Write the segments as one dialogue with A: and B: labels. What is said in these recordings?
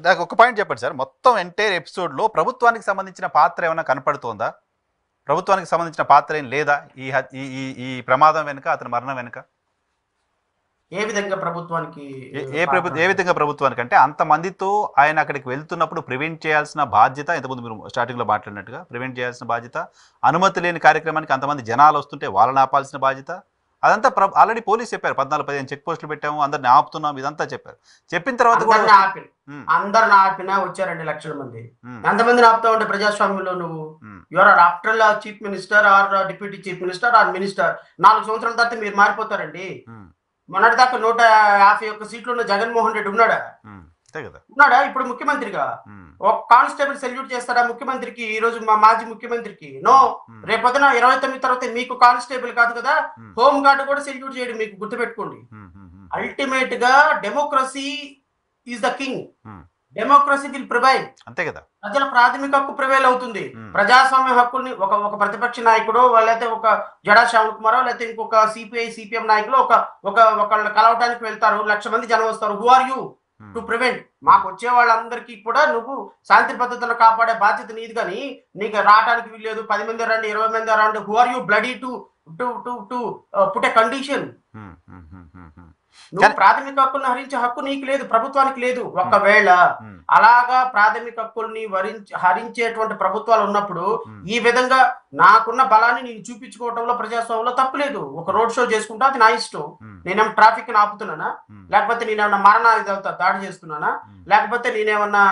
A: నాకు ఒక పాయింట్ చెప్పండి సార్. మొత్తం ఎంటైర్ ఎపిసోడ్లో ప్రభుత్వానికి సంబంధించిన పాత్ర ఏమైనా కనపడుతోందా? ప్రభుత్వానికి సంబంధించిన పాత్ర ఏం లేదా ఈ ఈ ఈ ఈ ప్రమాదం వెనుక, అతని మరణం వెనుక?
B: ఏ విధంగా ప్రభుత్వానికి
A: ఏ విధంగా ప్రభుత్వానికి అంటే, అంతమందితో ఆయన అక్కడికి వెళ్తున్నప్పుడు ప్రివెంట్ చేయాల్సిన బాధ్యత, ఇంతకుముందు మీరు స్టార్టింగ్లో మాట్లాడినట్టుగా ప్రివెంట్ చేయాల్సిన బాధ్యత, అనుమతి లేని కార్యక్రమానికి అంతమంది జనాలు వస్తుంటే వాళ్ళని ఆపాల్సిన బాధ్యత, అదంతా ఆల్రెడీ పోలీసు చెప్పారు. 14-15 చెక్ పోస్టులు పెట్టాము, అందరిని ఆపుతున్నాం, ఇదంతా చెప్పారు. చెప్పిన తర్వాత కూడా
B: అందరిని ఆపినా వచ్చారు 2 లక్షల మంది. ఎంతమందిని ఆపుతా ఉంటే ప్రజాస్వామ్యంలో నువ్వు your after chief minister or deputy chief minister or minister 4 సంవత్సరాల తర్వాత మీరు మారిపోతారండి. మొన్నటిదాకా 151 సీట్లు ఉన్న జగన్మోహన్ రెడ్డి ఉన్నాడా? ఇప్పుడు ముఖ్యమంత్రిగా ఒక కానిస్టేబుల్ సెల్యూట్ చేస్తాడా ముఖ్యమంత్రికి? ఈ రోజు మా మాజీ ముఖ్యమంత్రికి నో. రేపొద్దున 29 తర్వాత మీకు కానిస్టేబుల్ కాదు కదా, హోమ్ గార్డ్ కూడా సెల్యూట్ చేయడం. మీకు గుర్తుపెట్టుకోండి, అల్టిమేట్ గా democracy is the king. Democracy will prevail. అంతే కదా, ప్రజల ప్రాథమిక హక్కు ప్రివైల్ అవుతుంది. ప్రజాస్వామ్య హక్కుల్ని ఒక ప్రతిపక్ష నాయకుడు, లేకపోతే ఒక జడా శ్యామ్ కుమార్, లేకపోతే ఇంకొక సిపిఐ సిపిఎం నాయకులు ఒకళ్ళు కలవటానికి వెళ్తారు, 1 లక్ష మంది జనం వస్తారు. Who are you to prevent? మాకు వచ్చే వాళ్ళందరికీ కూడా నువ్వు శాంతి భద్రతను కాపాడే బాధ్యత నీది, కానీ నీకు రావడానికి వీల్లేదు. 10 మంది రండి, 20 మంది రండి. Who are you bloody to put a condition? నువ్వు ప్రాథమిక హక్కుల్ని హరించే హక్కు నీకు లేదు, ప్రభుత్వానికి లేదు. ఒకవేళ అలాగా ప్రాథమిక హక్కుల్ని హరించేటువంటి ప్రభుత్వాలు ఉన్నప్పుడు ఈ విధంగా నాకున్న బలాన్ని నేను చూపించుకోవడంలో ప్రజాస్వామ్యంలో తప్పులేదు. ఒక రోడ్ షో చేసుకుంటా, అది నా ఇష్టం. నేనేమన్నా ట్రాఫిక్ ని ఆపుతున్నానా? లేకపోతే నేనేమన్నా దాడి చేస్తున్నానా? లేకపోతే నేనేమన్నా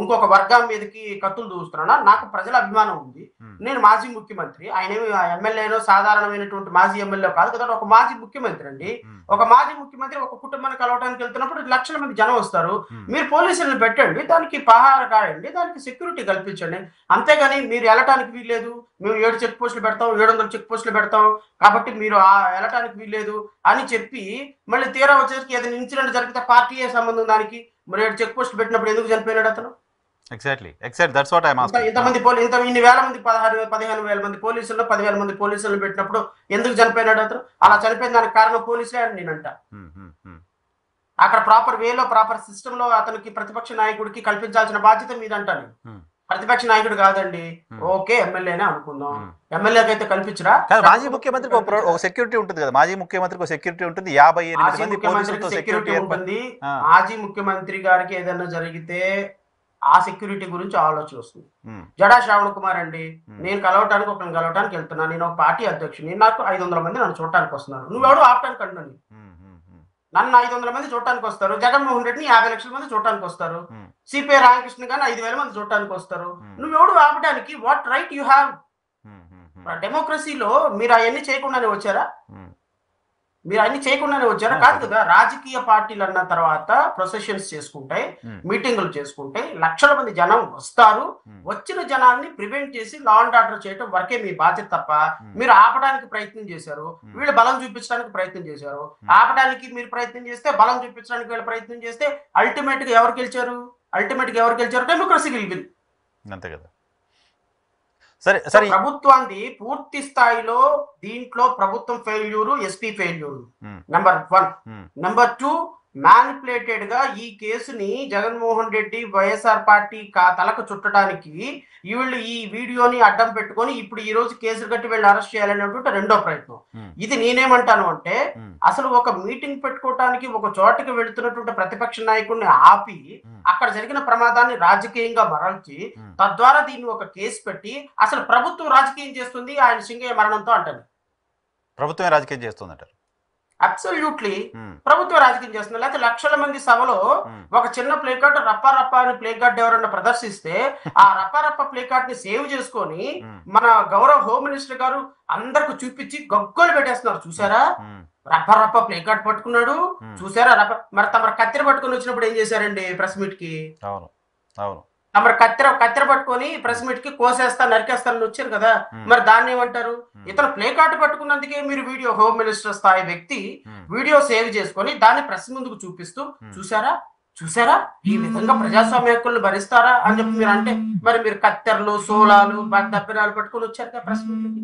B: ఇంకొక వర్గం మీదకి కత్తులు దూస్తున్నానా? నాకు ప్రజల అభిమానం ఉంది. నేను మాజీ ముఖ్యమంత్రి. ఆయన ఎమ్మెల్యేనో సాధారణమైనటువంటి మాజీ ఎమ్మెల్యే కాదు కదా, ఒక మాజీ ముఖ్యమంత్రి అండి. ఒక మాజీ ముఖ్యమంత్రి ఒక కుటుంబాన్ని కలవడానికి వెళ్తున్నప్పుడు 1 లక్షల మంది జనం వస్తారు. మీరు పోలీసులను పెట్టండి, దానికి పహారా కాయండి, దానికి సెక్యూరిటీ కల్పించండి. అంతేగాని మీరు వెళ్ళటానికి వీల్లేదు, మేము 7 చెక్ పోస్టులు పెడతాం, 700 చెక్ పోస్టులు పెడతాం, కాబట్టి మీరు వెళ్ళటానికి వీల్లేదు అని చెప్పి మళ్ళీ తీరా వచ్చేసరికి ఏదైనా ఇన్సిడెంట్ జరిగితే పార్టీయే సంబంధం దానికి. మరి 7 చెక్ పోస్టులు పెట్టినప్పుడు ఎందుకు చనిపోయినాడు అతను? ఇంతమంది ఇన్ని వేల మంది 15,000 మంది పోలీసులు 10,000 మంది పోలీసులను పెట్టినప్పుడు ఎందుకు చనిపోయినాడు అతను? అలా చనిపోయిన దానికి కారణం పోలీసులే అని నేనంట. అక్కడ ప్రాపర్ వేలో, ప్రాపర్ సిస్టమ్ లో అతనికి ప్రతిపక్ష నాయకుడికి కల్పించాల్సిన బాధ్యత మీదంటాను. ప్రతిపక్ష నాయకుడు కాదండి, ఓకే ఎమ్మెల్యేనే అనుకుందాం. ఎమ్మెల్యేకి అయితే కల్పించరా?
A: మాజీ ముఖ్యమంత్రికి ఒక సెక్యూరిటీ ఉంటుంది కదా, మాజీ ముఖ్యమంత్రికి ఒక సెక్యూరిటీ ఉంటుంది. 58 మంది పోలీసులతో సెక్యూరిటీ ఉంటుంది.
B: మాజీ ముఖ్యమంత్రి గారికి ఏదైనా జరిగితే ఆ సెక్యూరిటీ గురించి ఆలోచన వస్తుంది. జడా శ్రావణ్ కుమార్ అండి, నేను ఒకరిని కలవటానికి వెళ్తున్నా, నేను ఒక పార్టీ అధ్యక్షుని, నాకు 500 మంది నన్ను చూడటానికి వస్తున్నారు. నువ్వెవడు ఆపటానికి అంటున్నాను? నన్ను 500 మంది చూడటానికి వస్తారు, జగన్మోహన్ రెడ్డిని 50 లక్షల మంది చూడటానికి వస్తారు, సిపిఐ రామకృష్ణ గాని 5,000 మంది చూడటానికి వస్తారు. నువ్వెవడు ఆపడానికి? What right you have? డెమోక్రసీలో మీరు అవన్నీ చేయకుండానే వచ్చారా? కాదు కదా. రాజకీయ పార్టీలు అన్న తర్వాత ప్రొసెషన్స్ చేసుకుంటాయి, మీటింగులు చేసుకుంటాయి, లక్షల మంది జనం వస్తారు. వచ్చిన జనాన్ని ప్రివెంట్ చేసి లా అండ్ ఆర్డర్ చేయడం వరకే మీ బాధ్యత తప్ప మీరు ఆపడానికి ప్రయత్నం చేశారు, వీళ్ళు బలం చూపించడానికి ప్రయత్నం చేశారు. ఆపడానికి మీరు ప్రయత్నం చేస్తే, బలం చూపించడానికి వీళ్ళు ప్రయత్నం చేస్తే అల్టిమేట్ గా ఎవరు గెలిచారు? Democracy will.
A: అంతే కదా.
B: ప్రభుత్వాన్ని పూర్తి స్థాయిలో దీంట్లో ప్రభుత్వం failure, SP failure number 1. Number 2, manipulated గా ఈ కేసుని జగన్మోహన్ రెడ్డి వైఎస్ఆర్ పార్టీ తలకు చుట్టడానికి వీళ్ళు ఈ వీడియోని అడ్డం పెట్టుకొని ఇప్పుడు ఈ రోజు కేసులు కట్టి వీళ్ళు అరెస్ట్ చేయాలనేటువంటి రెండో ప్రయత్నం. ఇది నేనేమంటాను అంటే, అసలు ఒక మీటింగ్ పెట్టుకోవటానికి ఒక చోటకి వెళుతున్నటువంటి ప్రతిపక్ష నాయకుడిని ఆపి అక్కడ జరిగిన ప్రమాదాన్ని రాజకీయంగా మరల్చి తద్వారా దీన్ని ఒక కేసు పెట్టి అసలు ప్రభుత్వం రాజకీయం చేస్తుంది ఆయన సింగయ్య మరణంతో అంటారు.
A: ప్రభుత్వమే రాజకీయం చేస్తుందంటారు.
B: అబ్సల్యూట్లీ ప్రభుత్వం రాజకీయం చేస్తుంది. లేకపోతే లక్షల మంది సభలో ఒక చిన్న ప్లే కార్డ్ రప్ప అని ప్లే కార్డ్ ఎవరన్నా ప్రదర్శిస్తే ఆ రప్ప ప్లే కార్డ్ ని సేవ్ చేసుకొని మన గౌరవ హోమ్ మినిస్టర్ గారు అందరికి చూపించి గగ్గోలు పెట్టేస్తున్నారు. చూసారా, రప్ప ప్లే కార్డ్ పట్టుకున్నాడు, చూసారా మరి తమ కత్తెర పట్టుకుని వచ్చినప్పుడు ఏం చేశారండి ప్రెస్ మీట్ కి? మరి కత్తెర పట్టుకొని ప్రెస్ మీట్ కి కోసేస్తా నరికేస్తానని వచ్చారు కదా, మరి దాన్ని ఏమంటారు? ఇతను ప్లే కార్డు పట్టుకున్నందుకే మీరు వీడియో, హోమ్ మినిస్టర్ స్థాయి వ్యక్తి వీడియో సేవ్ చేసుకొని దాన్ని ప్రెస్ ముందుకు చూపిస్తూ చూసారా ఈ విధంగా ప్రజాస్వామ్య హక్కులను భరిస్తారా అని చెప్పి మీరు అంటే, మరి మీరు కత్తెరలు, సోలాలు, దబ్బిరాలు పట్టుకొని వచ్చారు కదా ప్రెస్ మీట్.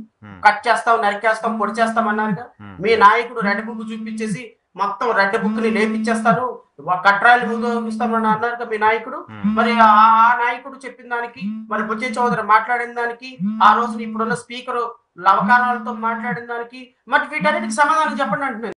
B: కట్ చేస్తాం, నరికేస్తాం, పొడి చేస్తాం అన్నారుగా. మీ నాయకుడు రెడ్ బుక్ చూపించేసి మొత్తం రెడ్ బుక్ ని లేపించేస్తాను, కట్రాయలు ఊగిస్తామని అన్నారు మీ నాయకుడు. మరి ఆ నాయకుడు చెప్పిన దానికి, మరి బుజ్జి చౌదరి మాట్లాడిన దానికి, ఆ రోజు ఇప్పుడున్న స్పీకర్ లవకారాలతో మాట్లాడిన దానికి, మరి వీటన్నిటికి సమాధానం చెప్పండి అంటున్నాను.